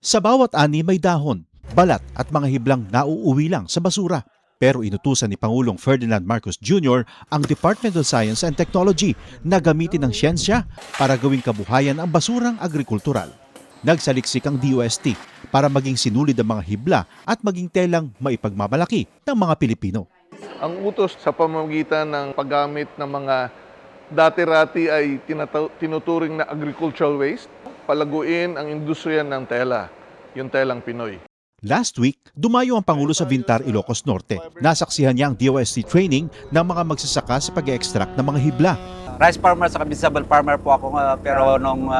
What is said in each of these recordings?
Sa bawat ani may dahon, balat at mga hiblang nauuwi lang sa basura. Pero inutusan ni Pangulong Ferdinand Marcos Jr. ang Department of Science and Technology na gamitin ang siyensya para gawing kabuhayan ang basurang agrikultural. Nagsaliksik ang DOST para maging sinulid ang mga hibla at maging telang maipagmamalaki ng mga Pilipino. Ang utos sa pamamagitan ng paggamit ng mga dati-rati ay tinuturing na agricultural waste, palaguin ang industriya ng tela, yung telang Pinoy. Last week, dumayo ang Pangulo sa Vintar, Ilocos Norte. Nasaksihan niya ang DOST training ng mga magsasaka sa pag-extract ng mga hibla. Rice farmer sa vegetable farmer po ako, pero nung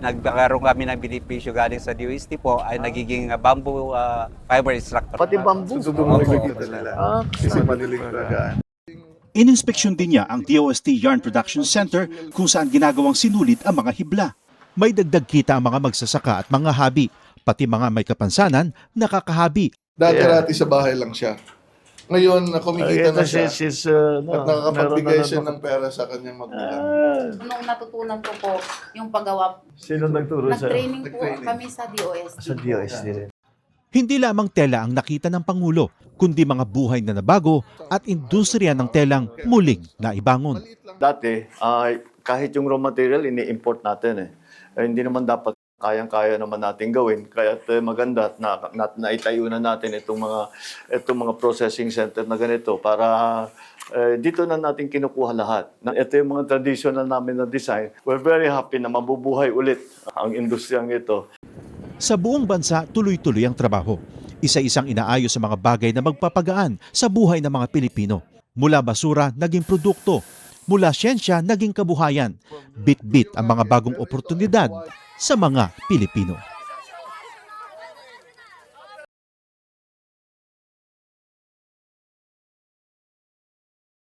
nagkaroon kami ng benepisyo galing sa DOST po ay nagiging bamboo fiber extractor. Pati bamboo. Ininspeksyon din niya ang DOST Yarn Production Center kung saan ginagawang sinulid ang mga hibla. May dagdag kita ang mga magsasaka at mga habi, pati mga may kapansanan nakakahabi. Dati-rati sa bahay lang siya. Ngayon, kumikita na siya at nakakapagbigay siya ng pera sa kanyang magulang. Nung natutunan ko po yung paggawa, Sino nagturo sa nag-training po kami sa DOST. sa DOST rin? Hindi lamang tela ang nakita ng Pangulo, kundi mga buhay na nabago at industriya ng telang muling naibangon. Dati, kahit yung raw material, ini-import natin hindi naman dapat kayang-kaya naman natin gawin. Kaya maganda na naitayo na natin itong mga processing center na ganito para dito na natin kinukuha lahat. Ito yung mga traditional namin na design. We're very happy na mabubuhay ulit ang industriyang ito. Sa buong bansa, tuloy-tuloy ang trabaho. Isa-isang inaayos sa mga bagay na magpapagaan sa buhay ng mga Pilipino. Mula basura, naging produkto. Mula siyensya, naging kabuhayan. Bit-bit ang mga bagong oportunidad sa mga Pilipino.